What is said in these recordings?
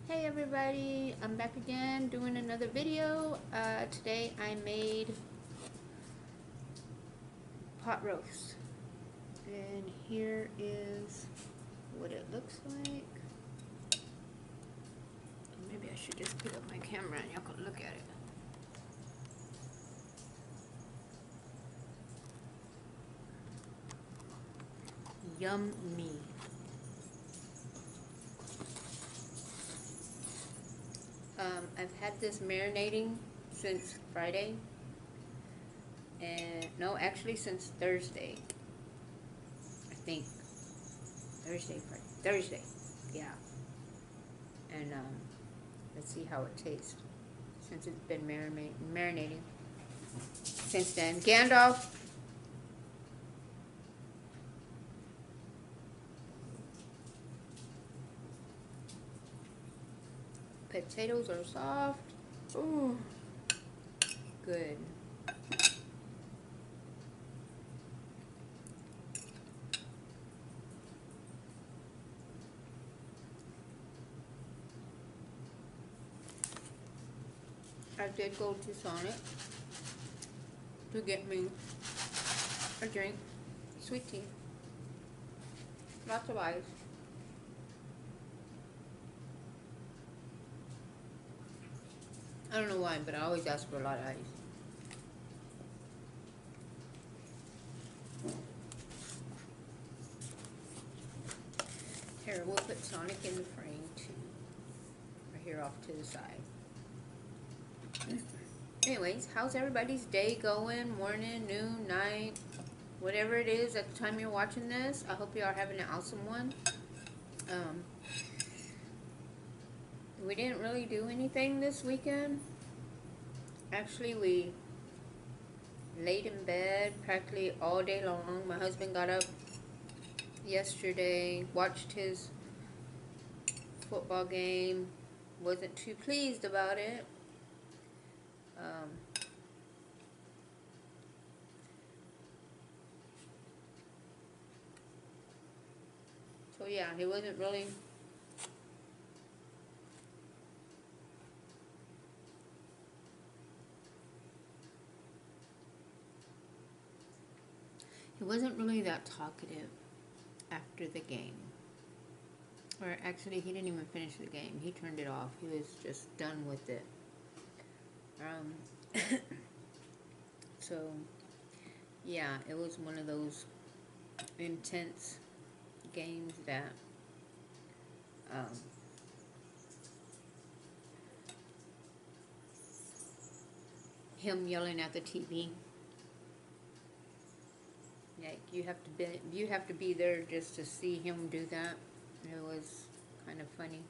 Hey everybody, I'm back again doing another video. Today I made pot roast. And here is what it looks like. Maybe I should just pick up my camera and y'all can look at it. Yummy. I've had this marinating since Friday. And no, actually since Thursday. I think Thursday, yeah. And let's see how it tastes since it's been marinating since then. Gandalf. Potatoes are soft. Ooh, good. I did go to Sonic to get me a drink, sweet tea, lots of ice. I don't know why, but I always ask for a lot of ice. Here, we'll put Sonic in the frame too. Right here off to the side. Anyways, how's everybody's day going? Morning, noon, night, whatever it is at the time you're watching this. I hope you are having an awesome one. We didn't really do anything this weekend. Actually, we laid in bed practically all day long. My husband got up yesterday, watched his football game, wasn't too pleased about it. So yeah, he wasn't really that talkative after the game. Or actually, he didn't even finish the game. He turned it off. He was just done with it. So, yeah, it was one of those intense games that him yelling at the TV. Like you have to be there just to see him do that. It was kind of funny.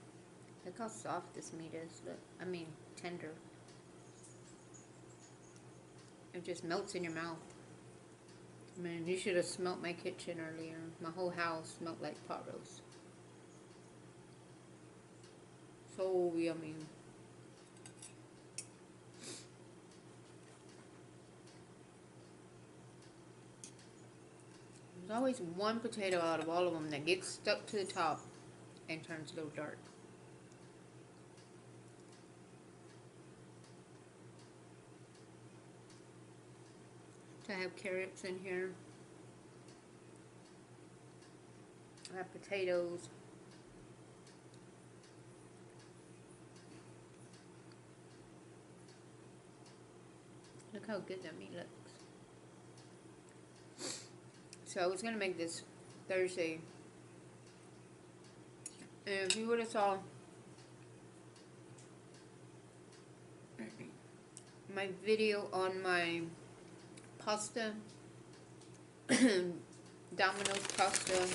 Look how soft this meat is. Look, I mean tender. It just melts in your mouth. Man, you should have smelt my kitchen earlier. My whole house smelled like pot roast. So yummy. There's always one potato out of all of them that gets stuck to the top and turns a little dark. So I have carrots in here. I have potatoes. Look how good that meat looks. So I was going to make this Thursday. And if you would have saw my video on my pasta, Domino's pasta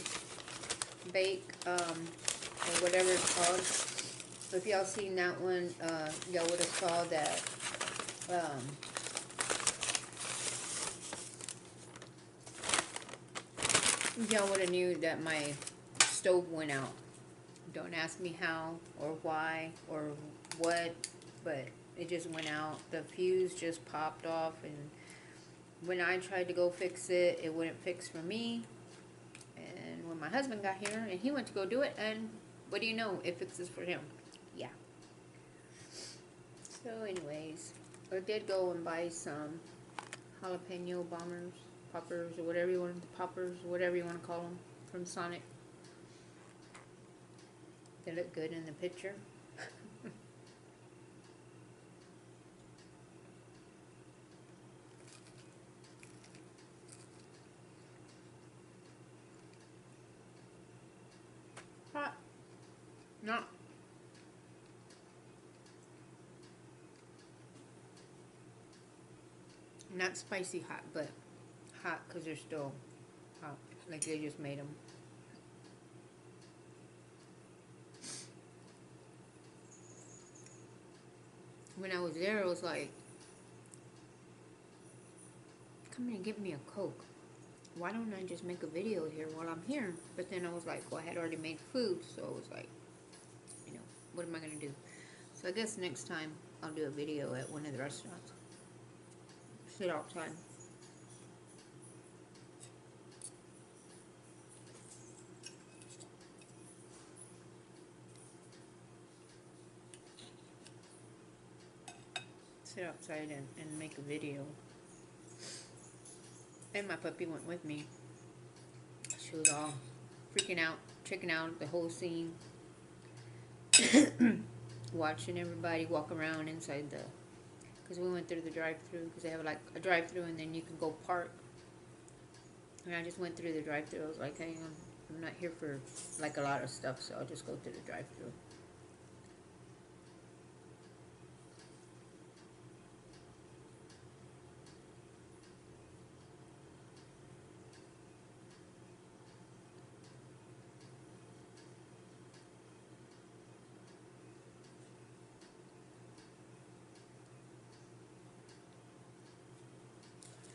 bake, or whatever it's called. If y'all seen that one, y'all would have saw that y'all would have knew that my stove went out. Don't ask me how or why or what, but it just went out. The fuse just popped off, and when I tried to go fix it, it wouldn't fix for me. And when my husband got here and he went to go do it, and what do you know, it fixes for him. Yeah. So anyways, I did go and buy some jalapeno poppers, or whatever you want, poppers, whatever you want to call them, from Sonic. They look good in the picture. Hot. Not. Not spicy hot, but hot because they're still hot. Like they just made them. When I was there, it was like, come here and get me a Coke. Why don't I just make a video here while I'm here? But then I was like, well, I had already made food, so it was like, you know, what am I going to do? So I guess next time I'll do a video at one of the restaurants. Sit outside. Sit outside and make a video. And my puppy went with me. She was all freaking out, checking out the whole scene. Watching everybody walk around inside the... Because we went through the drive-thru. Because they have like a drive-thru and then you can go park. And I just went through the drive-thru. I was like, hey, I'm not here for like a lot of stuff, so I'll just go through the drive-thru.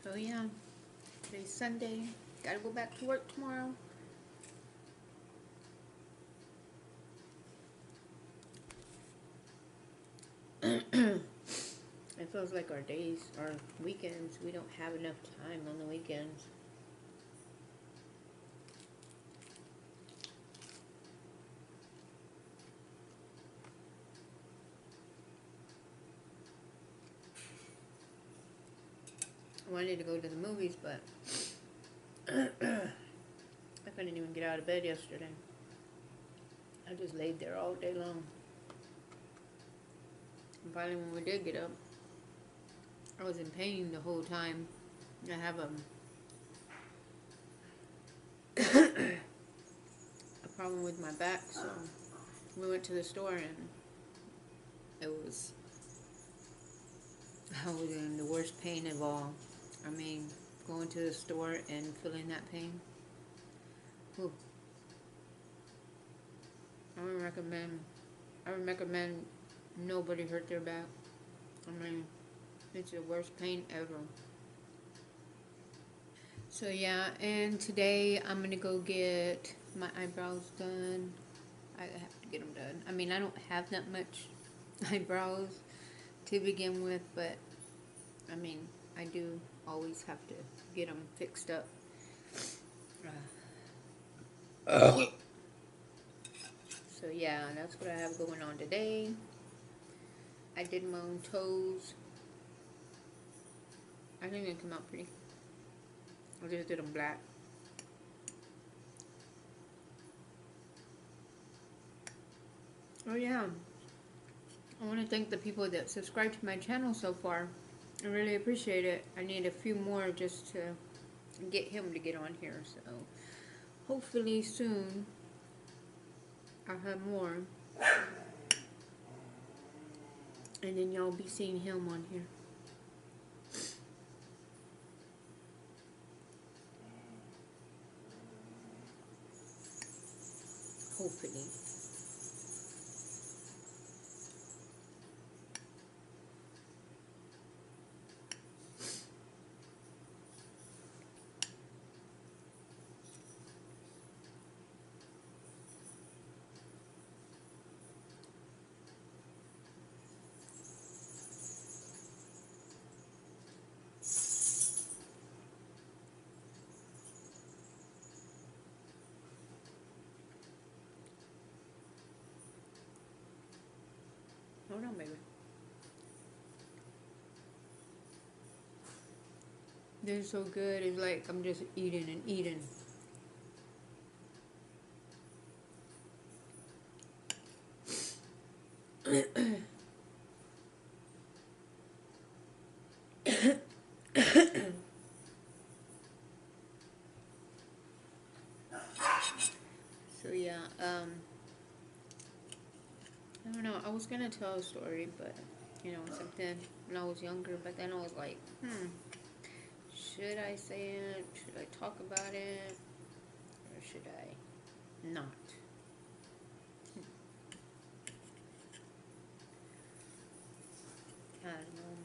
So yeah, today's Sunday. Gotta go back to work tomorrow. It feels like our days, our weekends, we don't have enough time on the weekends. I wanted to go to the movies, but I couldn't even get out of bed yesterday. I just laid there all day long. And finally, when we did get up, I was in pain the whole time. I have a problem with my back, so we went to the store and I was in the worst pain of all. I mean, going to the store and feeling that pain. Whew. I would recommend nobody hurt their back. I mean, it's the worst pain ever. So yeah, and today I'm gonna go get my eyebrows done. I have to get them done. I mean, I don't have that much eyebrows to begin with, but I mean, I do always have to get them fixed up. So yeah, that's what I have going on today. I did my own toes. I think they come out pretty. I just did them black. Oh yeah, I want to thank the people that subscribe to my channel so far. I really appreciate it. I need a few more just to get him to get on here, so hopefully soon I'll have more, and then y'all be seeing him on here. Hopefully. They're so good. It's like I'm just eating and eating. So yeah, I don't know. I was gonna tell a story, but you know, something when I was younger. But then I was like, should I say it? Should I talk about it, or should I not? I don't know.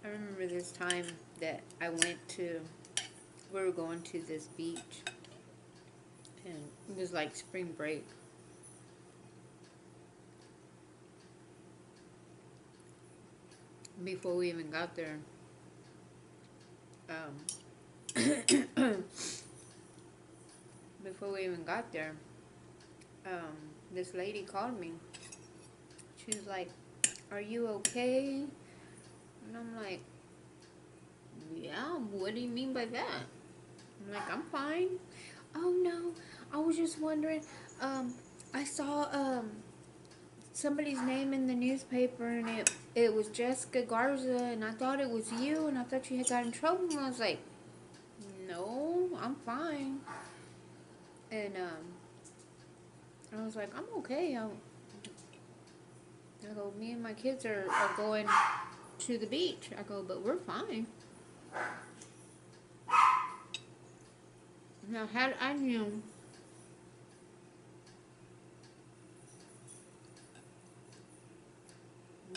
I remember this time that I went to. We were going to this beach, and it was like spring break. Before we even got there, before we even got there, this lady called me. She was like, "Are you okay?" And I'm like, "Yeah, what do you mean by that?" I'm like, "I'm fine." "Oh no, I was just wondering, I saw somebody's name in the newspaper, and it was Jessica Garza, and I thought it was you, and I thought you had got in trouble." And I was like, "No, I'm fine." And I was like, "I'm okay." I go, "Me and my kids are going to the beach." I go, "But we're fine." Now, had I knew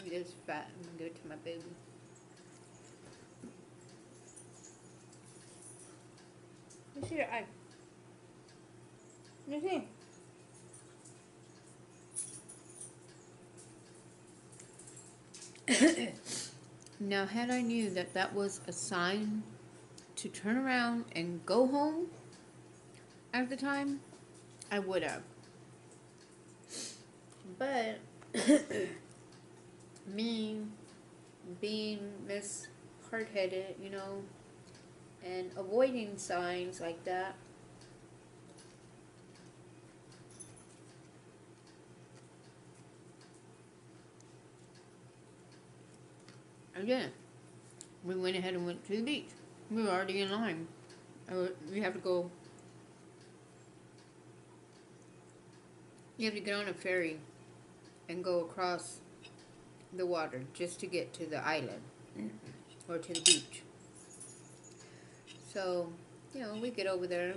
this fat, I'm gonna give it to my baby. Let's see your eye. Let's see. Now, had I knew that that was a sign to turn around and go home at the time, I would have. But me being Miss Hard-headed, you know, and avoiding signs like that, again, we went ahead and went to the beach. We were already in line. We have to go. You have to get on a ferry and go across the water just to get to the island or to the beach. So, you know, we get over there.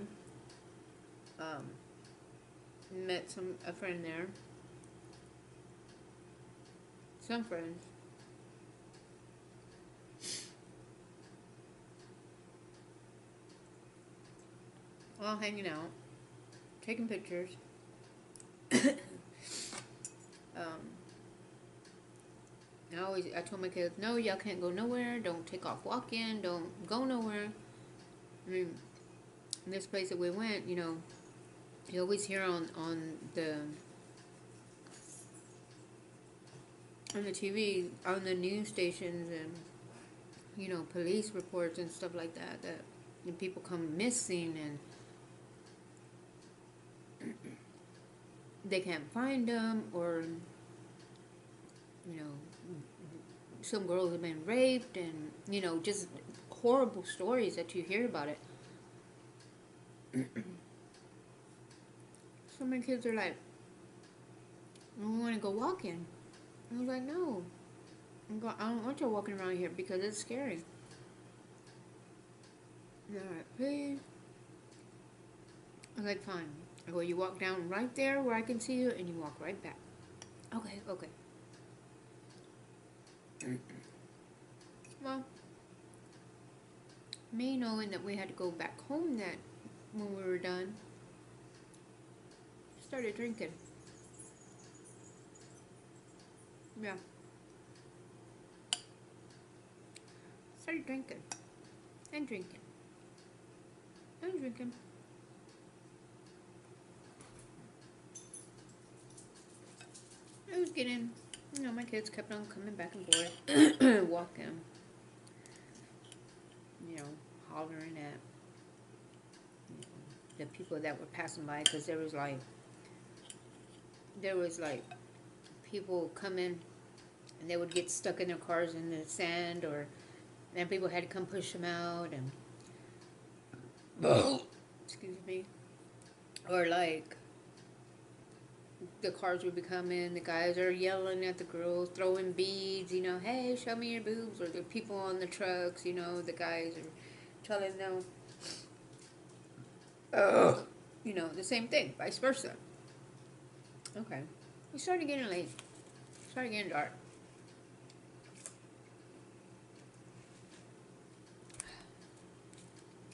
Met a friend there. Some friends. All hanging out, taking pictures. I told my kids, no, y'all can't go nowhere. Don't take off walking. Don't go nowhere. I mean, this place that we went, you know, you always hear on the TV, on the news stations, and you know, police reports and stuff like that, that people come missing and they can't find them, or you know, some girls have been raped, and you know, just horrible stories that you hear about it. So my kids are like, "We want to go walking." I was like, "No, I don't want you walking around here because it's scary." And they're like, "Please." I was like, "Fine." I go, "You walk down right there where I can see you, and you walk right back." "Okay, okay." Well, me knowing that we had to go back home that when we were done, started drinking. Yeah. Started drinking. And drinking. And drinking. It was getting, you know, my kids kept on coming back and forth, walking. you know, hollering at, you know, the people that were passing by, because there was like people coming and they would get stuck in their cars in the sand, or then people had to come push them out, and excuse me, or like the cars would be coming, the guys are yelling at the girls, throwing beads, you know, hey, show me your boobs, or the people on the trucks, you know, the guys are telling them, you know, the same thing, vice versa. Okay, we started getting late, started getting dark.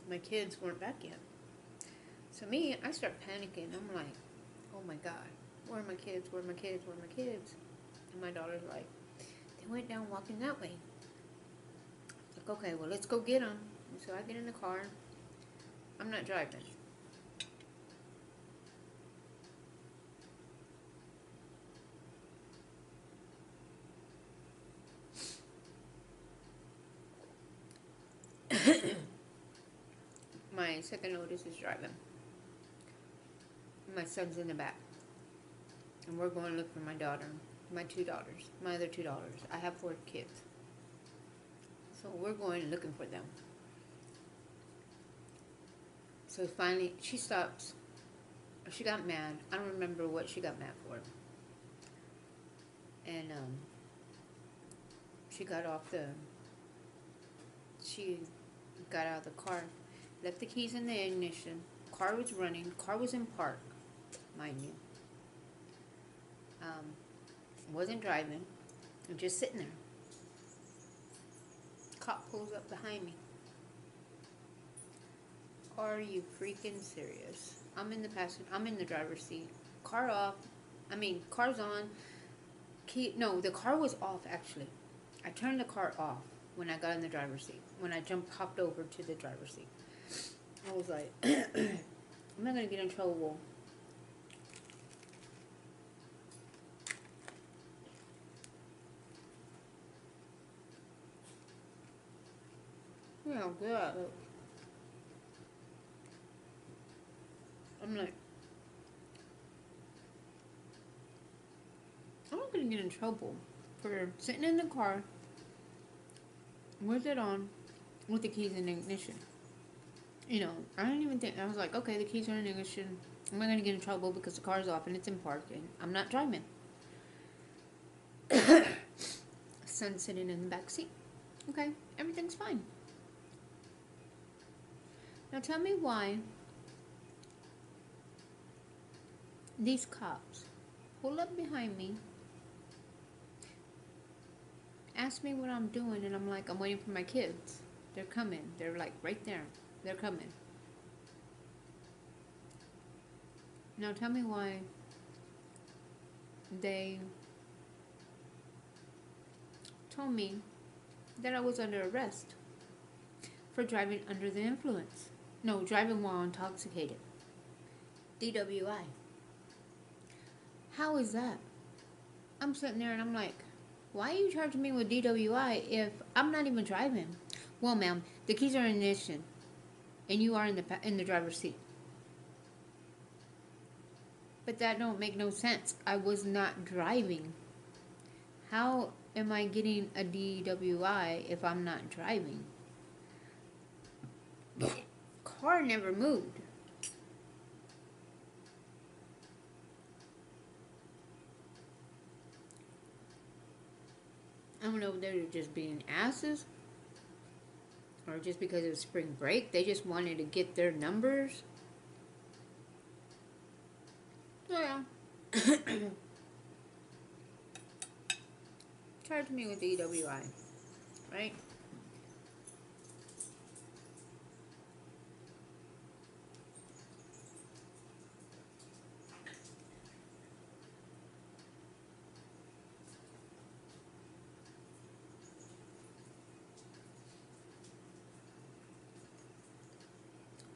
My kids weren't back yet. So me, I start panicking. I'm like, oh my God, where are my kids? Where are my kids? Where are my kids? And my daughter's like, they went down walking that way. Like, okay, well, let's go get them. And so I get in the car. I'm not driving. My second oldest is driving. My son's in the back. And we're going to look for my daughter, my two daughters, my other two daughters. I have 4 kids. So we're going looking for them. So finally, she stops. She got mad. I don't remember what she got mad for. And she got out of the car, left the keys in the ignition. Car was running. Car was in park, mind you. Wasn't driving. I'm just sitting there. Cop pulls up behind me. Are you freaking serious? I'm in the driver's seat. Car off. Car's on. The car was off actually. I turned the car off when I got in the driver's seat. When I hopped over to the driver's seat. I was like, I'm not gonna get in trouble. Yeah, good. I'm like, I'm not gonna get in trouble for sitting in the car with it on, with the keys in the ignition. You know, I didn't even think. I was like, okay, the keys are in the ignition. I'm not gonna get in trouble because the car's off and it's in park and I'm not driving. Son sitting in the back seat. Okay, everything's fine. Now tell me why these cops pull up behind me, ask me what I'm doing, and I'm like, I'm waiting for my kids. They're coming. They're like right there. They're coming. Now tell me why they told me that I was under arrest for driving under the influence. No, driving while intoxicated. DWI. How is that? I'm sitting there and I'm like, why are you charging me with DWI if I'm not even driving? Well, ma'am, the keys are in ignition, and you are in the driver's seat. But that don't make no sense. I was not driving. How am I getting a DWI if I'm not driving? Car never moved. I don't know if they were just being asses, or just because it was spring break, they just wanted to get their numbers. So yeah. Charge me with DWI, right?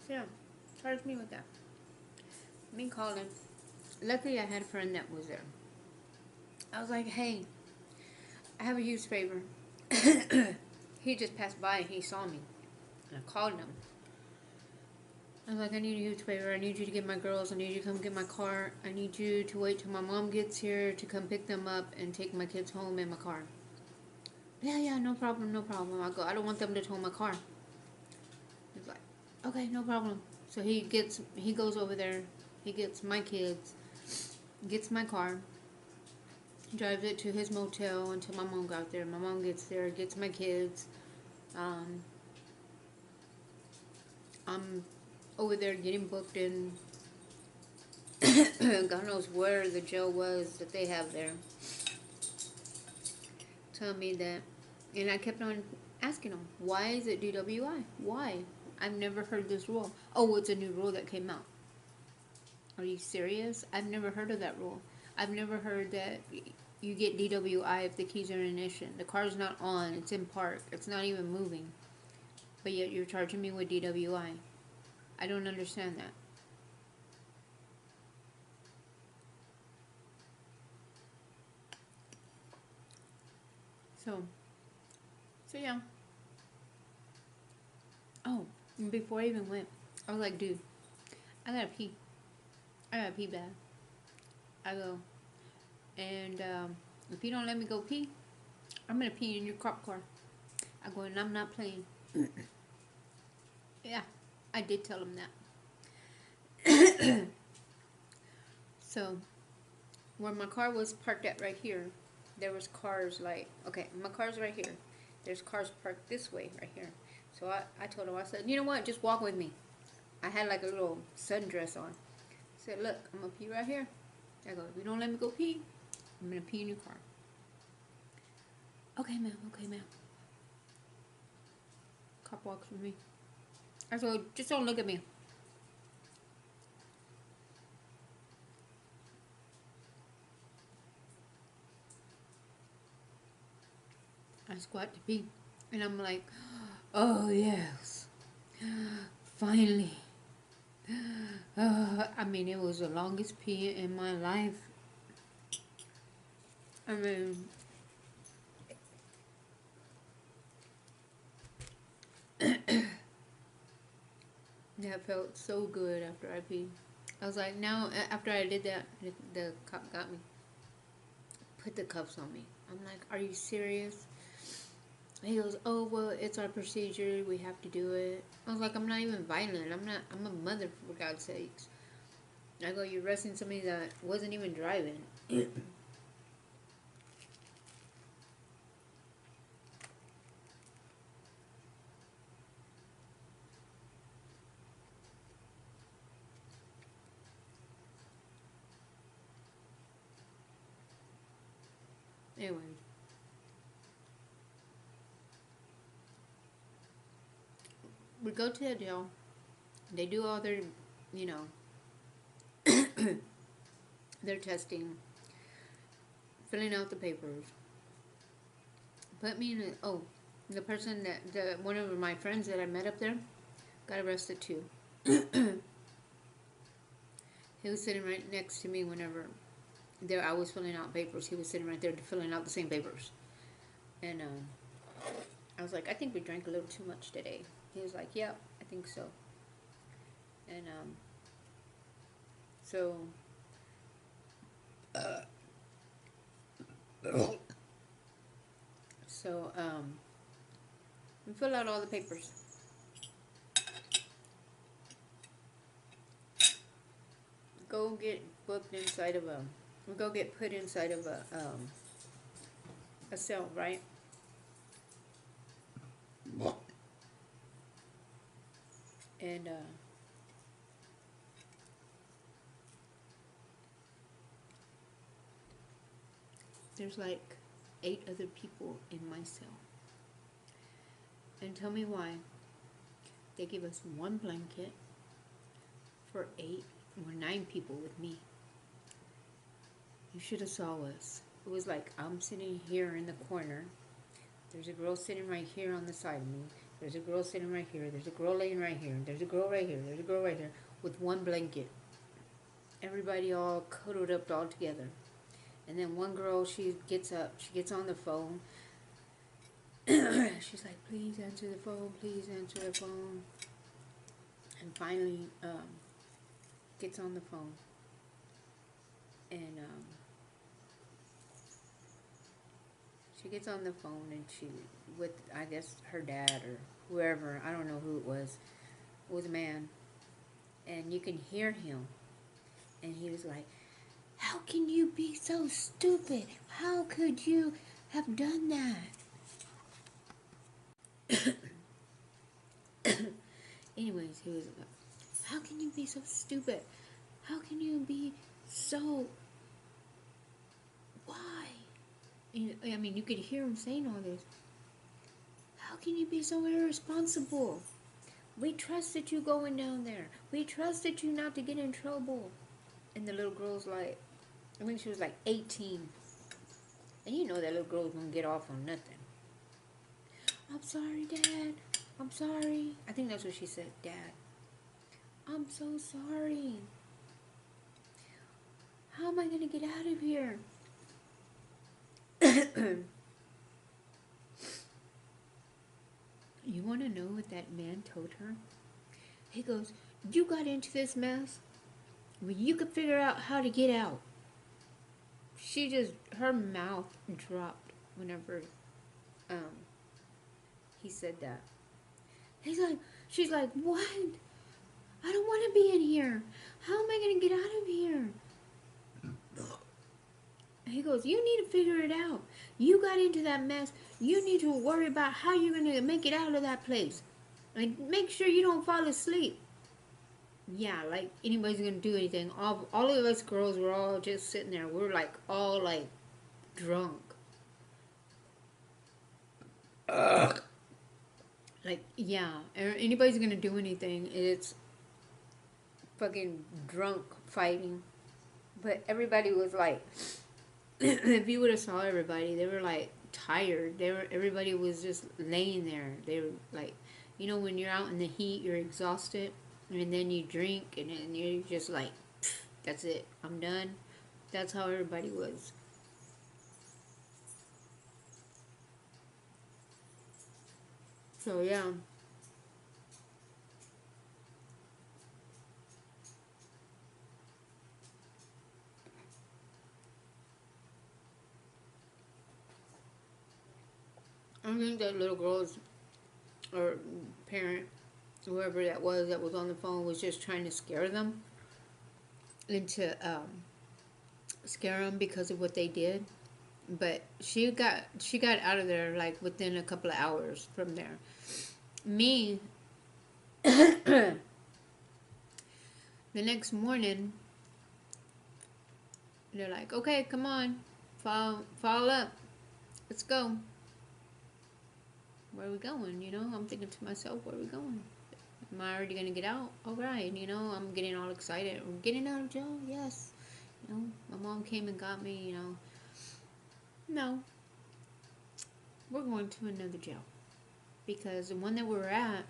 So yeah, charge me with that. Me calling. Luckily I had a friend that was there. I was like, hey, I have a huge favor. He just passed by and he saw me. And I called them. I was like, I need a huge favor. I need you to get my girls. I need you to come get my car. I need you to wait till my mom gets here to come pick them up and take my kids home in my car. Yeah, no problem, no problem. I go, I don't want them to tow my car. He's like, okay, no problem. So he goes over there. He gets my kids, gets my car, drives it to his motel until my mom got there. My mom gets there, gets my kids. I'm over there getting booked in. God knows where the jail was that they have there. Tell me that, and I kept on asking him, why is it DWI? Why? I've never heard this rule. Oh, it's a new rule that came out. Are you serious? I've never heard of that rule. I've never heard that you get DWI if the keys are in ignition. The car's not on. It's in park. It's not even moving. But yet you're charging me with DWI. I don't understand that. So yeah. Oh, and before I even went, I was like, dude, I gotta pee. I gotta pee bad. I go, and if you don't let me go pee, I'm gonna pee in your cop car. I go, and I'm not playing. Yeah, I did tell him that. So, where my car was parked at right here, there was cars like, okay, my car's right here. There's cars parked this way right here. So I told him, I said, you know what, just walk with me. I had like a little sundress on. I said, look, I'm going to pee right here. I go, if you don't let me go pee, I'm going to pee in your car. Okay, ma'am, okay, ma'am. Cop walks with me. I said, just don't look at me. I squat to pee. And I'm like, oh, yes. Finally. I mean, it was the longest pee in my life. I mean, that felt so good after I peed. I was like, now, after I did that, the cop got me. Put the cuffs on me. I'm like, are you serious? He goes, oh, well, it's our procedure. We have to do it. I was like, I'm not even violent. I'm a mother, for God's sakes. I go, you're arresting somebody that wasn't even driving. Anyway. We go to the jail. They do all their, you know, their testing, filling out the papers. Put me in the person that, one of my friends that I met up there got arrested too. He was sitting right next to me whenever I was filling out papers. He was sitting right there filling out the same papers. And I was like, I think we drank a little too much today. He was like, yeah, I think so. And so we fill out all the papers. Go get booked inside of we go get put inside of a cell, right? And there's like 8 other people in my cell. And tell me why they give us one blanket for 8 or 9 people with me. You should have saw us. It was like, I'm sitting here in the corner. There's a girl sitting right here on the side of me. There's a girl sitting right here. There's a girl laying right here. There's a girl right here. There's a girl right here with one blanket. Everybody all cuddled up all together. And then one girl, she gets up. She gets on the phone. she's like, please answer the phone, please answer the phone. And finally, gets on the phone. And she gets on the phone and she, with, I guess, her dad or whoever, I don't know who it was a man. And you can hear him. And he was like, how can you be so stupid? How could you have done that? Anyways, he was like, how can you be so stupid? How can you be so... Why? I mean, you could hear him saying all this. How can you be so irresponsible? We trusted you going down there. We trusted you not to get in trouble. And the little girl's like, I mean, she was like 18. And you know that little girl's gonna get off on nothing. I'm sorry, Dad. I'm sorry. I think that's what she said, Dad. I'm so sorry. How am I gonna get out of here? You want to know what that man told her? He goes, you got into this mess when you could figure out how to get out. She just, her mouth dropped whenever he said that. She's like, what? I don't want to be in here. How am I going to get out of here? He goes, you need to figure it out. You got into that mess. You need to worry about how you're going to make it out of that place. And make sure you don't fall asleep. Yeah, like anybody's going to do anything. All of us girls were all just sitting there. We're like all like drunk. Like, yeah, anybody's going to do anything. It's fucking drunk fighting. But everybody was like... If you would have saw everybody, they were like tired. Everybody was just laying there. They were like, you know, when you're out in the heat, you're exhausted, and then you drink, and then you're just like, that's it, I'm done. That's how everybody was. So yeah. I think that little girl's or parent, whoever that was on the phone, was just trying to scare them into scare them because of what they did. But she got out of there like within a couple of hours from there. Me, the next morning, they're like, okay, come on, fall up, let's go. Where are we going? You know, I'm thinking to myself, where are we going? Am I already going to get out? All right, you know, I'm getting all excited. We're getting out of jail? Yes. You know, my mom came and got me, you know. No. We're going to another jail. Because the one that we're at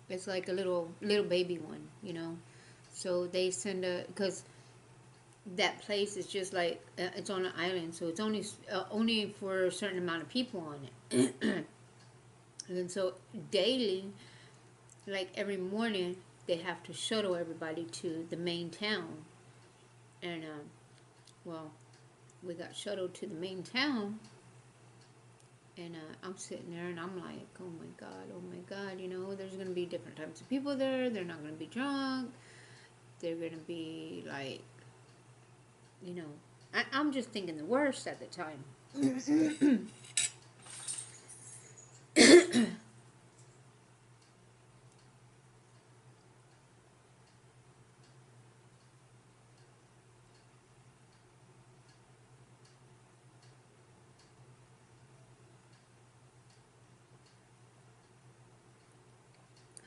is like a little baby one, you know. So they send because that place is just like, it's on an island. So it's only for a certain amount of people on it. And so daily, like every morning, they have to shuttle everybody to the main town. And, well, we got shuttled to the main town. And I'm sitting there and I'm like, oh my God, you know, there's going to be different types of people there. They're not going to be drunk. They're going to be like, you know, I'm just thinking the worst at the time.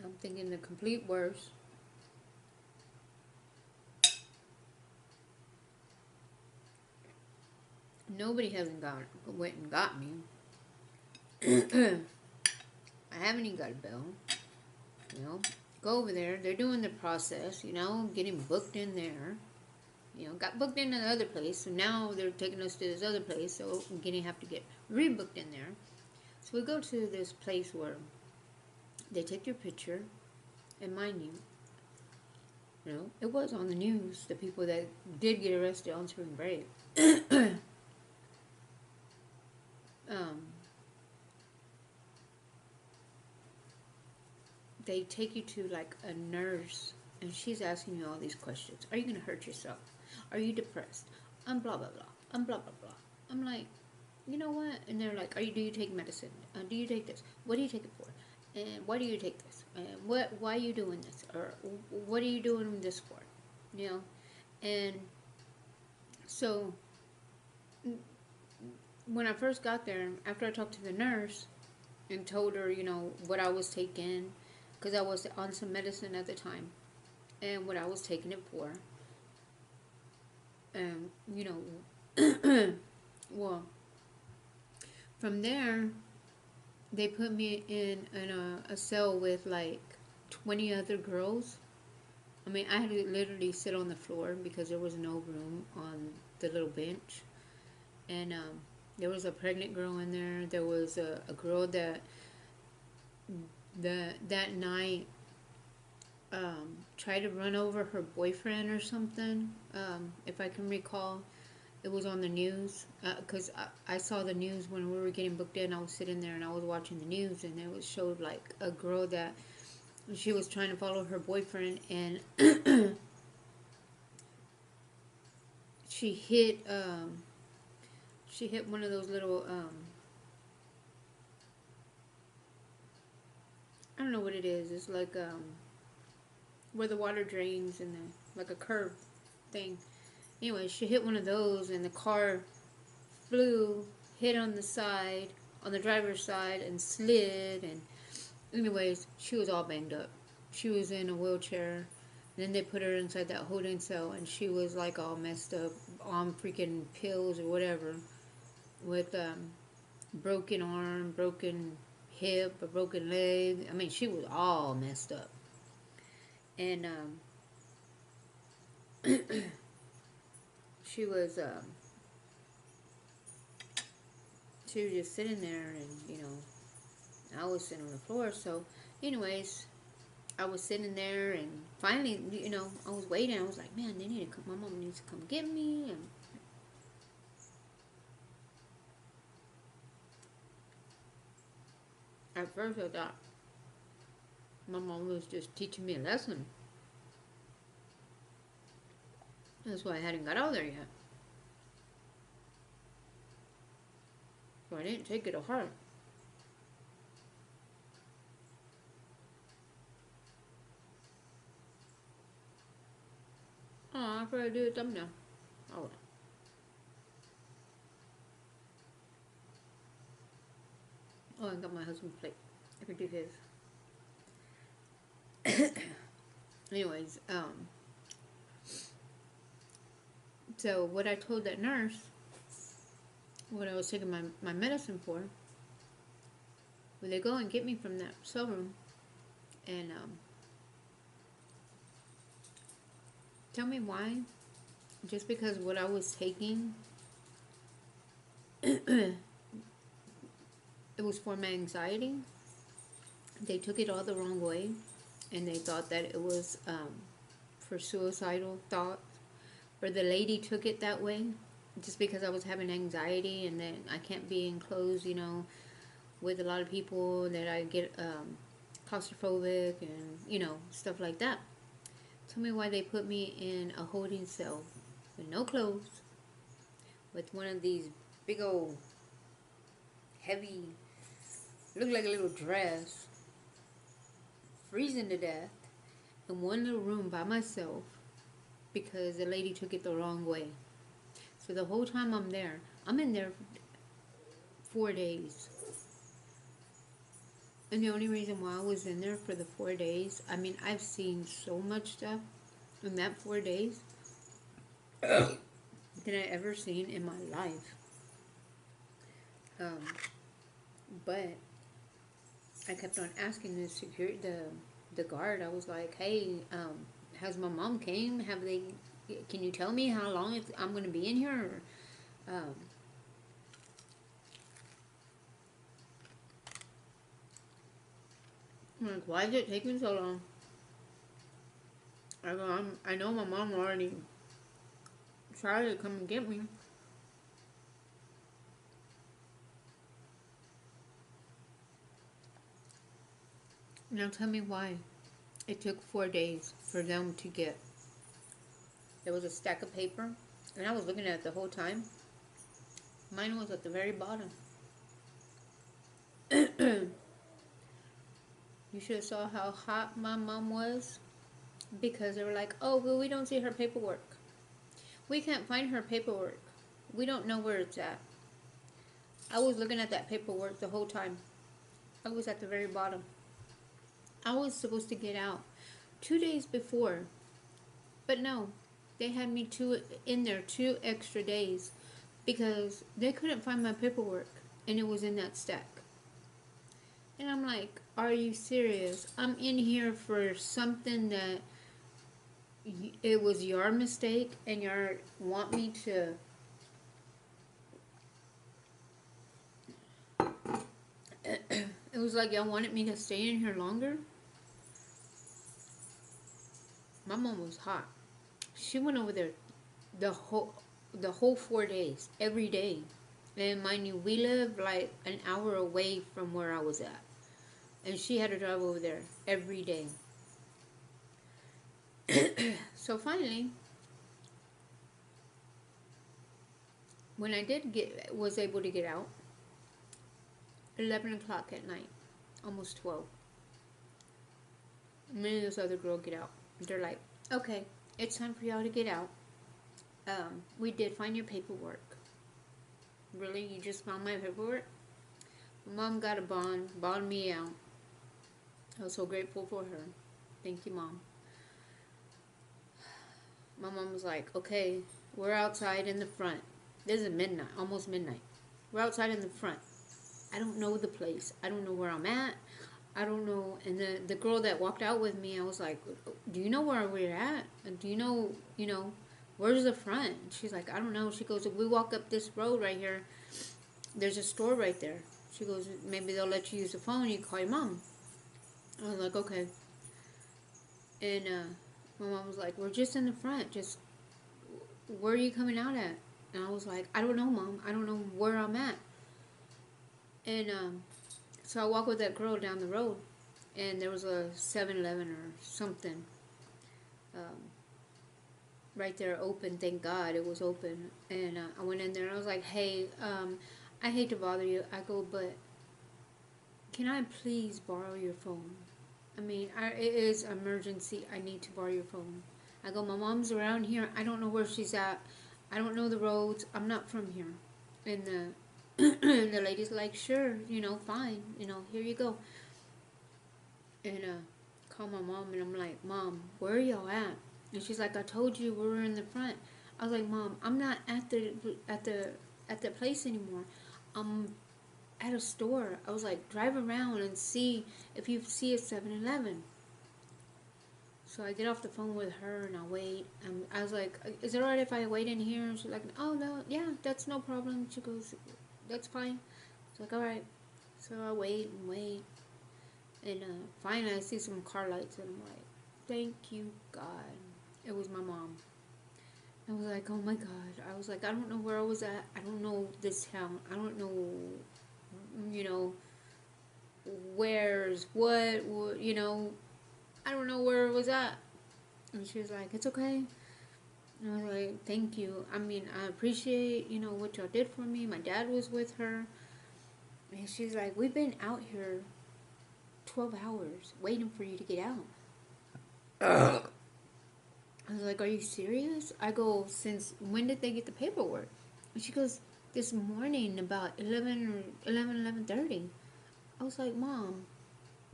I'm thinking the complete worst. Nobody hasn't went and got me. I haven't even got a bill. You know, go over there. They're doing the process, you know, getting booked in there. You know, got booked in another place, so now they're taking us to this other place, so we're going to have to get rebooked in there. So we go to this place where they take your picture, and mind you know, it was on the news, the people that did get arrested on spring break. um, they take you to like a nurse, and she's asking you all these questions. Are you going to hurt yourself? Are you depressed? I'm blah, blah, blah. I'm blah, blah, blah. I'm like, you know what? And they're like, do you take medicine? Do you take this? What do you take it for? And why do you take this? And why are you doing this? Or what are you doing this for? You know? And so when I first got there, after I talked to the nurse and told her, you know, what I was taking, because I was on some medicine at the time, and what I was taking it for, and, you know, well, from there, they put me in a cell with like 20 other girls. I mean, I had to literally sit on the floor because there was no room on the little bench. And there was a pregnant girl in there. There was a girl that that night tried to run over her boyfriend or something, if I can recall. It was on the news, because I saw the news when we were getting booked in. I was sitting there and I was watching the news, and it showed like a girl that she was trying to follow her boyfriend, and she hit one of those little I don't know what it is. It's like where the water drains, and like a curb thing. Anyway, she hit one of those, and the car flew, hit on the side, on the driver's side, and slid. And anyways, she was all banged up. She was in a wheelchair. And then they put her inside that holding cell, and she was like all messed up on freaking pills or whatever, with broken arm, broken hip, a broken leg. I mean, she was all messed up. And she was just sitting there, and you know, I was sitting on the floor. So anyways, I was sitting there, and finally, you know, I was waiting. I was like, man, they need to come, my mom needs to come get me. And at first I thought my mom was just teaching me a lesson. That's why I hadn't got out there yet. So I didn't take it to heart. Oh, I forgot to do a thumbnail. Oh. Oh, I got my husband's plate. I could do his. Anyways, so what I told that nurse, what I was taking my medicine for, when they go and get me from that cell room, and tell me why, just because what I was taking, it was for my anxiety. They took it all the wrong way, and they thought that it was for suicidal thoughts. Or the lady took it that way, just because I was having anxiety, and then I can't be enclosed, you know, with a lot of people, that I get claustrophobic, and, you know, stuff like that. Tell me why they put me in a holding cell with no clothes, with one of these big old heavy, look like a little dress, freezing to death, in one little room by myself, because the lady took it the wrong way. So the whole time I'm in there 4 days. And the only reason why I was in there for the 4 days, I mean, I've seen so much stuff in that 4 days than I ever seen in my life. But I kept on asking the security, the guard. I was like, hey, has my mom came? Can you tell me how long I'm going to be in here? I'm like, why is it taking so long? I go, I know my mom already tried to come and get me. Now tell me why it took 4 days for them to get. There was a stack of paper, and I was looking at it the whole time. Mine was at the very bottom. You should have saw how hot my mom was, because they were like, oh, well, we don't see her paperwork. We can't find her paperwork. We don't know where it's at. I was looking at that paperwork the whole time. I was at the very bottom. I was supposed to get out 2 days before, but no, they had me in there 2 extra days because they couldn't find my paperwork, and it was in that stack. And I'm like, are you serious? I'm in here for something that it was your mistake, and you want me to it was like y'all wanted me to stay in here longer. My mom was hot. She went over there the whole 4 days, every day. And mind you, we live like an hour away from where I was at, and she had to drive over there every day. So finally, when I was able to get out, 11 o'clock at night, almost 12. Me and this other girl get out. They're like, okay, it's time for y'all to get out. We did find your paperwork. Really? You just found my paperwork? Mom got a bond me out. I was so grateful for her. Thank you, Mom. My mom was like, okay, we're outside in the front. This is midnight, almost midnight. We're outside in the front. I don't know the place. I don't know where I'm at. I don't know. And the girl that walked out with me, I was like, do you know where we're at? Do you know, where's the front? She's like, I don't know. She goes, if we walk up this road right here, there's a store right there. She goes, maybe they'll let you use the phone. You call your mom. I was like, okay. And my mom was like, we're just in the front. Just, where are you coming out at? And I was like, I don't know, Mom. I don't know where I'm at. And so I walked with that girl down the road, and there was a 7-Eleven or something right there open. Thank God it was open. And I went in there, and I was like, hey, I hate to bother you. I go, but can I please borrow your phone? I mean, it is emergency. I need to borrow your phone. I go, my mom's around here. I don't know where she's at. I don't know the roads. I'm not from here. And the lady's like, sure, fine. Here you go. And call my mom, and I'm like, Mom, where are y'all at? And she's like, I told you we were in the front. I was like, Mom, I'm not at the place anymore. I'm at a store. I was like, drive around and see if you see a 7-Eleven. So I get off the phone with her, and I wait. I was like, is it alright if I wait in here? And she's like, oh, no, yeah, that's no problem. She goes, that's fine. It's like, alright. So I wait and wait. And finally I see some car lights, and I'm like, thank you, God. It was my mom. I was like, oh my God. I was like, I don't know where I was at. I don't know this town. I don't know, where's what, I don't know where it was at. And she was like, it's okay. And I was like, thank you. I mean, I appreciate, what y'all did for me. My dad was with her. And she's like, we've been out here 12 hours waiting for you to get out. I was like, are you serious? I go, since when did they get the paperwork? And she goes, this morning about 11:30. I was like, Mom,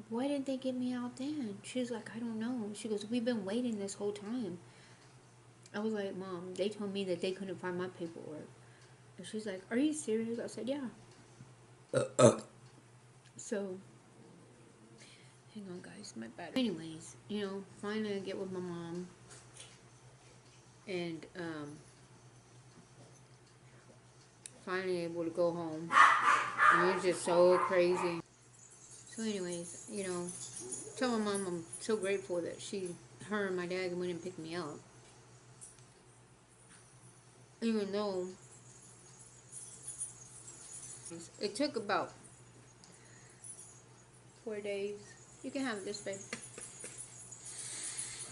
why didn't they get me out then? She's like, I don't know. She goes, we've been waiting this whole time. I was like, Mom, they told me that they couldn't find my paperwork. And she's like, are you serious? I said, yeah. So, hang on, guys, my battery. Anyways, finally I get with my mom. And, finally able to go home. And it was just so crazy. So anyways, tell my mom I'm so grateful that her and my dad went and picked me up. Even though it took about 4 days. You can have this, babe.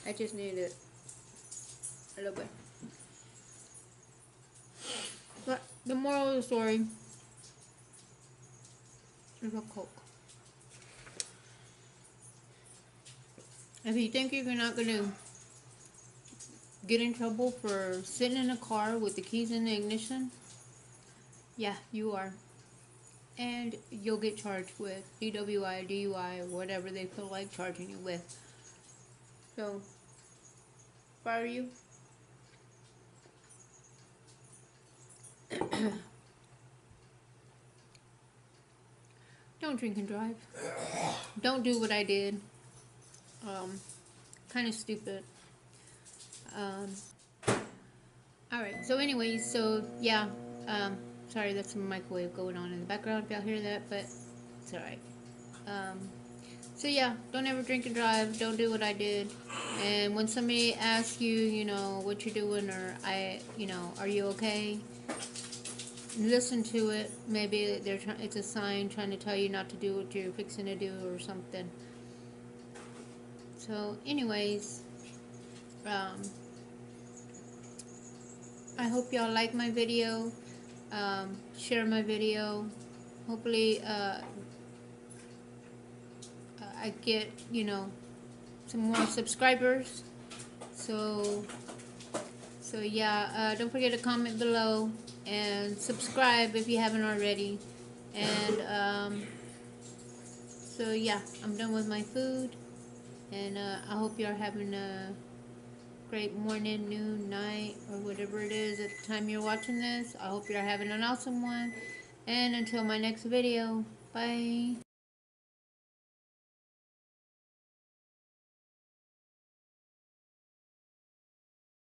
I just needed it a little bit. But the moral of the story is a Coke. If you think you're not going to get in trouble for sitting in a car with the keys in the ignition, yeah, you are. And you'll get charged with DWI, DUI, or whatever they feel like charging you with. So, if I were you, don't drink and drive. Don't do what I did. Kind of stupid. Alright, so anyways, yeah. Sorry, that's a microwave going on in the background if y'all hear that, but it's alright. So yeah, don't ever drink and drive. Don't do what I did. And when somebody asks you, what you're doing, or are you okay? Listen to it. Maybe it's a sign trying to tell you not to do what you're fixing to do or something. So anyways, I hope y'all like my video. Share my video. Hopefully I get some more subscribers. So yeah, don't forget to comment below and subscribe if you haven't already. And so yeah, I'm done with my food, and I hope you're having a great morning, noon, night, or whatever it is at the time you're watching this. I hope you're having an awesome one, and until my next video, bye.